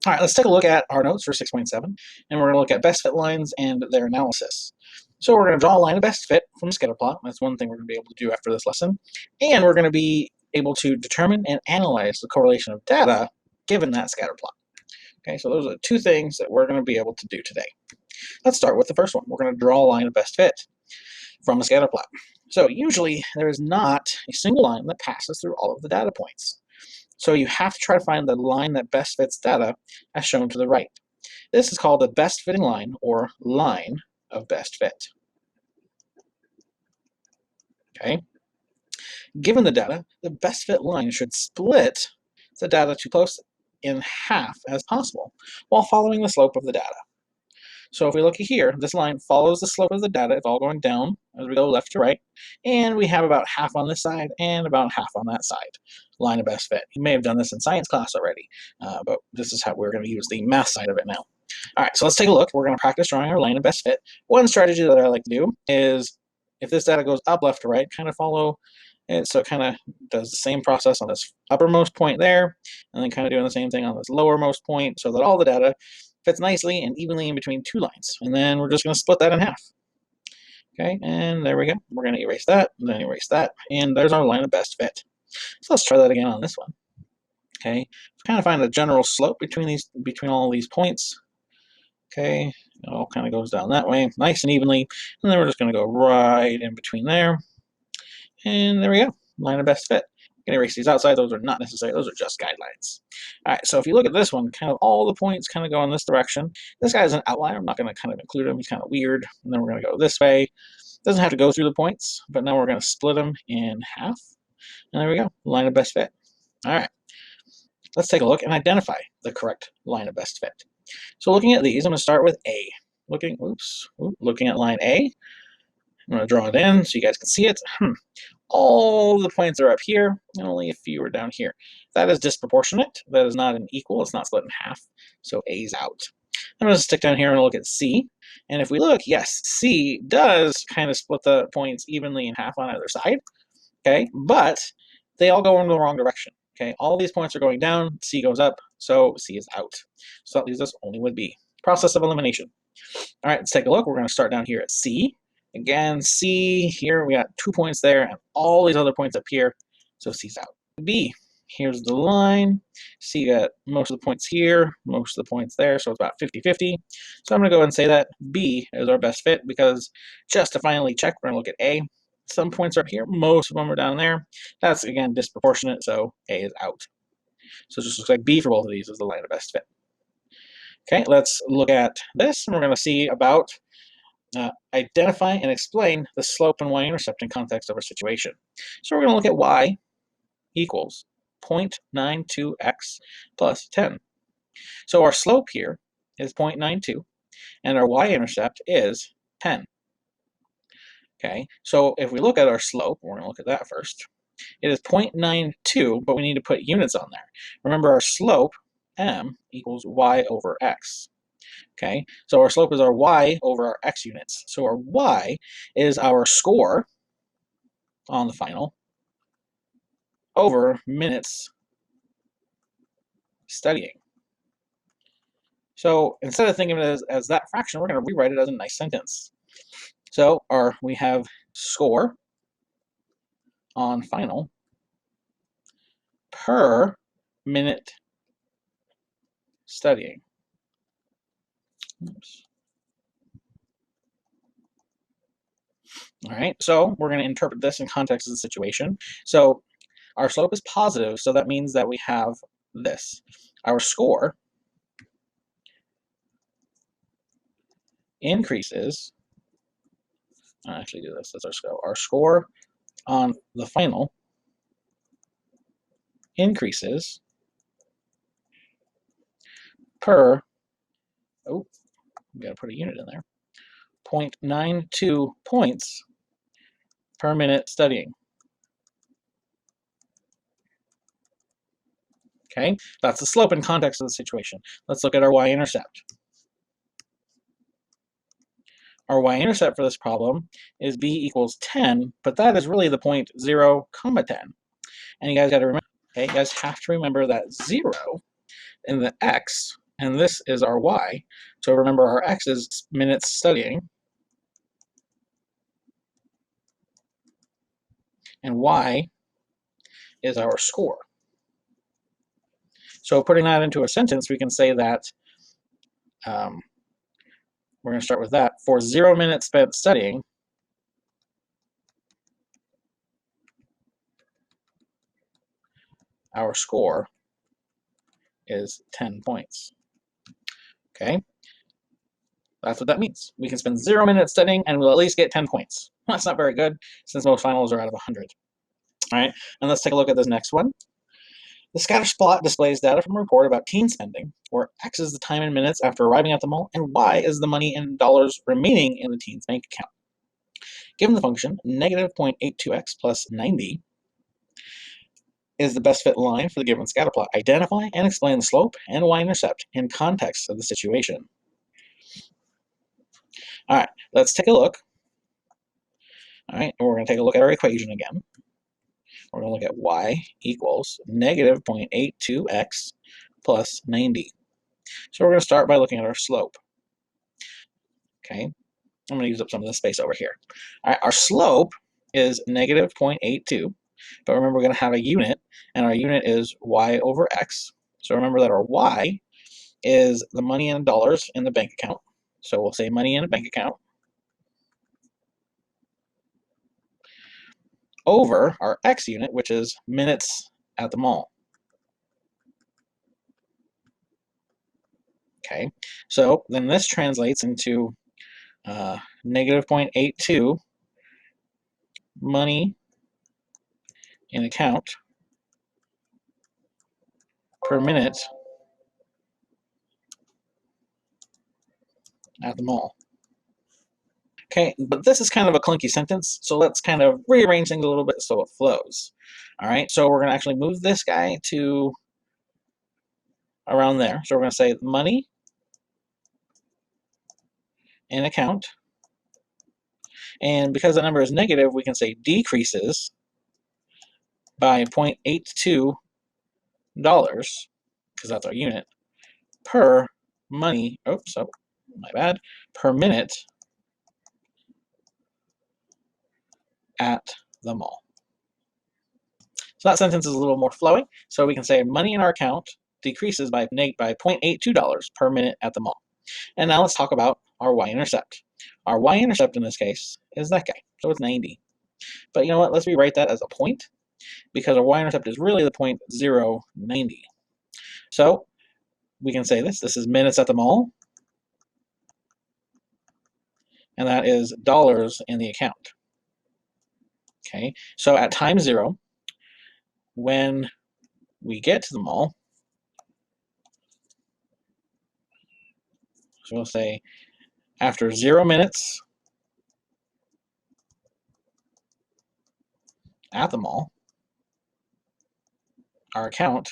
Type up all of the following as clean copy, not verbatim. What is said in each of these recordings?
All right, let's take a look at our notes for 6.7, and we're going to look at best fit lines and their analysis. So we're going to draw a line of best fit from a scatter plot. That's one thing we're going to be able to do after this lesson. And we're going to be able to determine and analyze the correlation of data given that scatter plot. Okay, so those are the two things that we're going to be able to do today. Let's start with the first one. We're going to draw a line of best fit from a scatter plot. So usually there is not a single line that passes through all of the data points. So you have to try to find the line that best fits data as shown to the right. This is called the best fitting line or line of best fit. Okay. Given the data, the best fit line should split the data to close in half as possible while following the slope of the data. So if we look here, this line follows the slope of the data. It's all going down as we go left to right. And we have about half on this side and about half on that side. Line of best fit. You may have done this in science class already, but this is how we're going to use the math side of it now. All right, so let's take a look. We're going to practice drawing our line of best fit. One strategy that I like to do is if this data goes up left to right, kind of follow it. So it kind of does the same process on this uppermost point there, and then kind of doing the same thing on this lowermost point so that all the data fits nicely and evenly in between two lines. And then we're just going to split that in half. Okay, and there we go. We're going to erase that, and then erase that, and there's our line of best fit. So let's try that again on this one. Okay, kind of find a general slope between all these points. Okay, it all kind of goes down that way, nice and evenly, and then we're just going to go right in between there, and there we go. Line of best fit. Going to erase these outside. Those are not necessary. Those are just guidelines. All right, so if you look at this one, kind of all the points kind of go in this direction. This guy's an outlier. I'm not going to kind of include him. He's kind of weird. And then we're going to go this way. Doesn't have to go through the points, but now we're going to split them in half. And there we go. Line of best fit. All right. Let's take a look and identify the correct line of best fit. So looking at these, I'm going to start with A. Looking at line A. I'm going to draw it in so you guys can see it. All the points are up here, and only a few are down here. That is disproportionate. That is not an equal. It's not split in half, so A's out. I'm going to stick down here and look at C. And if we look, yes, C does kind of split the points evenly in half on either side, okay? But they all go in the wrong direction, okay? All these points are going down, C goes up, so C is out. So that leaves us only with B. Process of elimination. All right, let's take a look. We're going to start down here at C. Again, C, here we got 2 points there, and all these other points up here, so C's out. B, here's the line. C got most of the points here, most of the points there, so it's about 50-50. So I'm going to go ahead and say that B is our best fit, because just to finally check, we're going to look at A. Some points are up here, most of them are down there. That's, again, disproportionate, so A is out. So it just looks like B for both of these is the line of best fit. Okay, let's look at this, and we're going to see about identify and explain the slope and y-intercept in context of our situation. So we're going to look at y equals 0.92x plus 10. So our slope here is 0.92, and our y-intercept is 10. Okay, so if we look at our slope, we're going to look at that first. It is 0.92, but we need to put units on there. Remember, our slope, m, equals y over x. Okay, so our slope is our y over our x units. So our y is our score on the final over minutes studying. So instead of thinking of it as that fraction, we're going to rewrite it as a nice sentence. So we have score on final per minute studying. Oops. All right, so we're going to interpret this in context of the situation. So our slope is positive, so that means that we have this. Our score increases. I'll actually do this. That's our score. Our score on the final increases per, oh, we got to put a unit in there, 0.92 points per minute studying. Okay, that's the slope in context of the situation. Let's look at our y-intercept. Our y-intercept for this problem is b equals 10, but that is really the point 0, 10. And you guys got to remember, okay, you guys have to remember that 0 in the x and this is our y. So remember, our x is minutes studying, and y is our score. So putting that into a sentence, we can say that we're going to start with that. For 0 minutes spent studying, our score is 10 points. Okay, that's what that means. We can spend 0 minutes studying and we'll at least get 10 points. That's not very good since most finals are out of 100. All right, and let's take a look at this next one. The scatter plot displays data from a report about teen spending, where X is the time in minutes after arriving at the mall, and Y is the money in dollars remaining in the teen's bank account. Given the function, negative 0.82x plus 90 is the best fit line for the given scatter plot. Identify and explain the slope and y-intercept in context of the situation. All right, let's take a look. All right, and we're going to take a look at our equation again. We're going to look at y equals negative 0.82x plus 90. So we're going to start by looking at our slope. Okay, I'm going to use up some of the space over here. All right, our slope is negative 0.82, but remember we're going to have a unit, and our unit is y over x. So remember that our y is the money in dollars in the bank account. So we'll say money in a bank account over our x unit, which is minutes at the mall. Okay, so then this translates into negative 0.82 money in account per minute at the mall. Okay, but this is kind of a clunky sentence, so let's kind of rearrange things a little bit so it flows. All right, so we're going to actually move this guy to around there. So we're going to say money in account, and because the number is negative, we can say decreases by 0.82 dollars, because that's our unit, per money, per minute at the mall. So that sentence is a little more flowing. So we can say money in our account decreases by 0.82 dollars per minute at the mall. And now let's talk about our y-intercept. Our y-intercept in this case is that guy, so it's 90. But you know what? Let's rewrite that as a point, because our y-intercept is really the point 090. So we can say this is minutes at the mall, and that is dollars in the account. Okay, so at time 0, when we get to the mall, so we'll say after 0 minutes at the mall, our account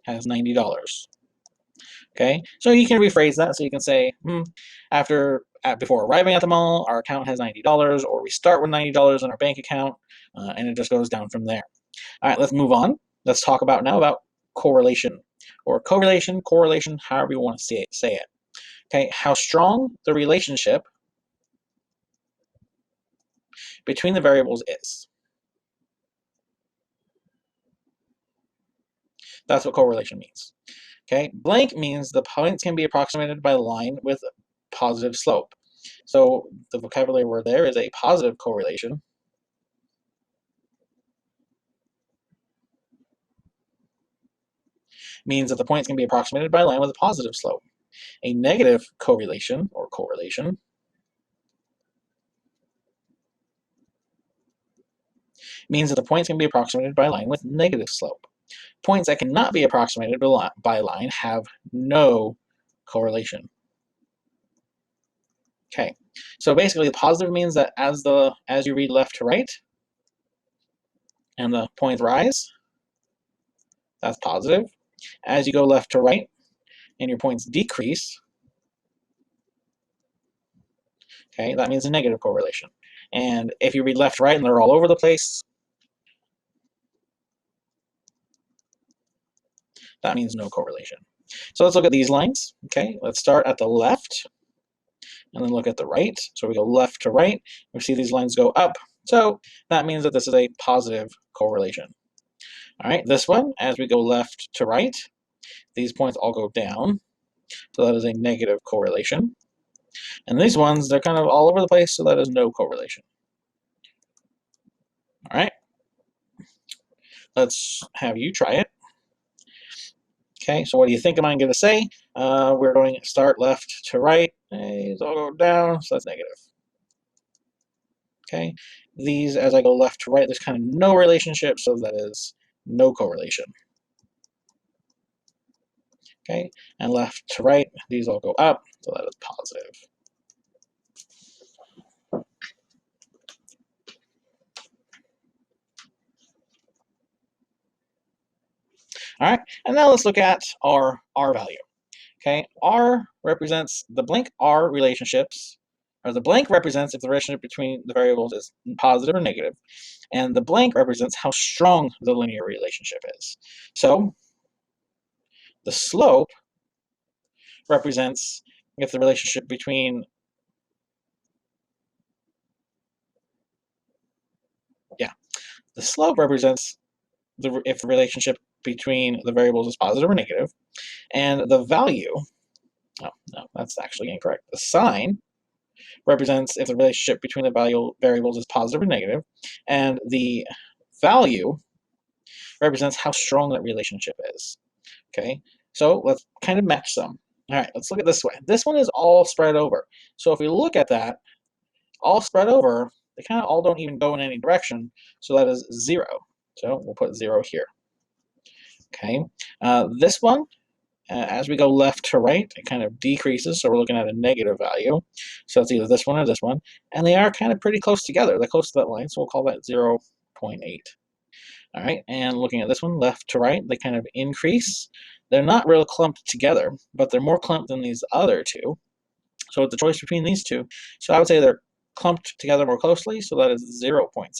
has $90. Okay, so you can rephrase that. So you can say, before arriving at the mall, our account has $90, or we start with $90 in our bank account, and it just goes down from there. All right, let's move on. Let's talk now about correlation, or correlation, however you want to say it. Okay, how strong the relationship between the variables is. That's what correlation means. Okay, blank means the points can be approximated by a line with positive slope. So the vocabulary word there is a positive correlation. Means that the points can be approximated by a line with a positive slope. A negative correlation, or correlation, means that the points can be approximated by a line with negative slope. Points that cannot be approximated by a line have no correlation. Okay, so basically the positive means that as you read left to right and the points rise, that's positive. As you go left to right and your points decrease, okay, that means a negative correlation. And if you read left to right and they're all over the place, that means no correlation. So let's look at these lines. Okay, let's start at the left and then look at the right. So we go left to right. We see these lines go up. So that means that this is a positive correlation. All right, this one, as we go left to right, these points all go down. So that is a negative correlation. And these ones, they're kind of all over the place, so that is no correlation. All right, let's have you try it. Okay, so what do you think am I going to say? We're going to start left to right. These all go down, so that's negative. Okay, these, as I go left to right, there's kind of no relationship, so that is no correlation. Okay, and left to right, these all go up, so that is positive. All right, and now let's look at our R value. Okay, R represents the blank R relationships, or the blank represents if the relationship between the variables is positive or negative, and the blank represents how strong the linear relationship is. So the slope represents if the relationship between the slope represents if the relationship between the variables is positive or negative, and the value, oh, no, that's actually incorrect. The sign represents if the relationship between the variables is positive or negative, and the value represents how strong that relationship is. Okay, so let's kind of match some. All right, let's look at this way. This one is all spread over. So if we look at that, all spread over, they kind of all don't even go in any direction, so that is 0. So we'll put 0 here. Okay, this one, as we go left to right, it kind of decreases, so we're looking at a negative value. So it's either this one or this one, and they are kind of pretty close together. They're close to that line, so we'll call that 0.8. All right, and looking at this one, left to right, they kind of increase. They're not real clumped together, but they're more clumped than these other two. So it's a choice between these two. So I would say they're clumped together more closely, so that is 0.7.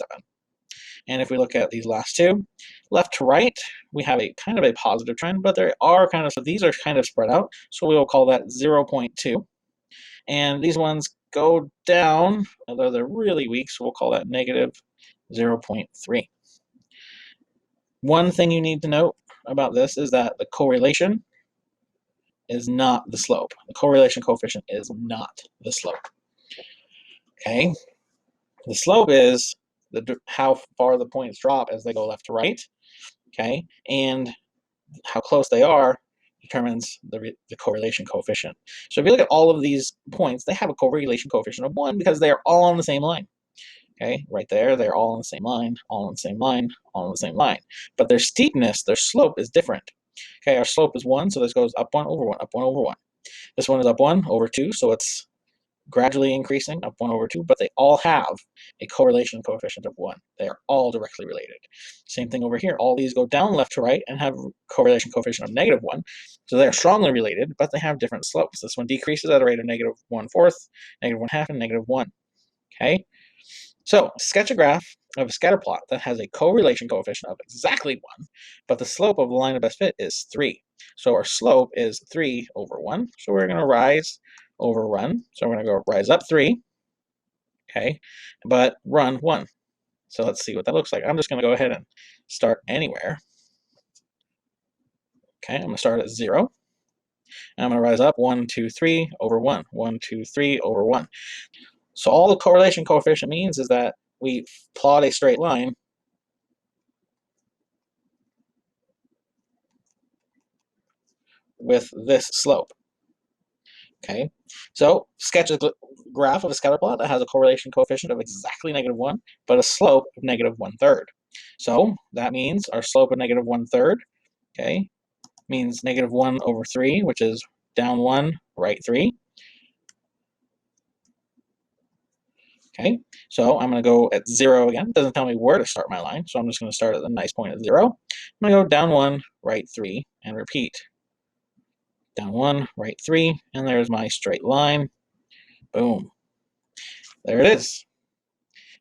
And if we look at these last two, left to right, we have a kind of a positive trend, but there are kind of, so these are kind of spread out, so we will call that 0.2. And these ones go down, although they're really weak, so we'll call that negative 0.3. One thing you need to note about this is that the correlation is not the slope. The correlation coefficient is not the slope. Okay? The slope is how far the points drop as they go left to right. Okay? And how close they are determines the correlation coefficient. So if you look at all of these points, they have a correlation coefficient of 1 because they are all on the same line. Okay, right there, they're all on the same line, all on the same line, all on the same line. But their steepness, their slope is different. Okay, our slope is 1, so this goes up 1 over 1, up 1 over 1. This one is up 1 over 2, so it's gradually increasing, up 1 over 2, but they all have a correlation coefficient of 1. They are all directly related. Same thing over here. All these go down left to right and have a correlation coefficient of -1. So they are strongly related, but they have different slopes. This one decreases at a rate of -1/4, -1/2, and -1. Okay? So sketch a graph of a scatter plot that has a correlation coefficient of exactly 1, but the slope of the line of best fit is 3. So our slope is 3 over 1. So we're going to rise over run. So we're going to go rise up 3, okay, but run 1. So let's see what that looks like. I'm just going to go ahead and start anywhere. Okay, I'm going to start at 0. And I'm going to rise up 1, 2, 3 over 1. 1, 2, 3 over 1. So all the correlation coefficient means is that we plot a straight line with this slope. Okay, so sketch a graph of a scatter plot that has a correlation coefficient of exactly -1, but a slope of -1/3. So that means our slope of -1/3, okay, means -1 over 3, which is down 1, right 3. Okay, so I'm going to go at 0 again. It doesn't tell me where to start my line, so I'm just going to start at the nice point at 0. I'm going to go down 1, right 3, and repeat. Down 1, right 3, and there's my straight line. Boom. There it is.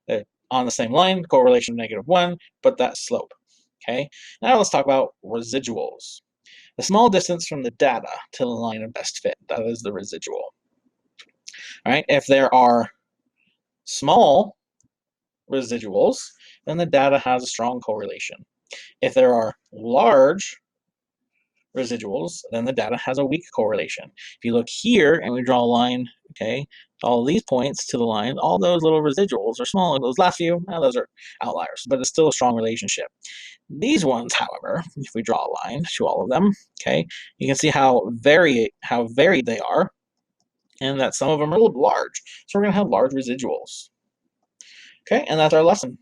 They're on the same line, correlation of -1, but that slope. Okay, now let's talk about residuals. The small distance from the data to the line of best fit, that is the residual. All right, if there are small residuals, then the data has a strong correlation. If there are large residuals, then the data has a weak correlation. If you look here and we draw a line, okay, all these points to the line, all those little residuals are small. Those last few, those are outliers, but it's still a strong relationship. These ones, however, if we draw a line to all of them, okay, you can see how varied they are, and that some of them are a little large. So we're going to have large residuals. Okay, and that's our lesson.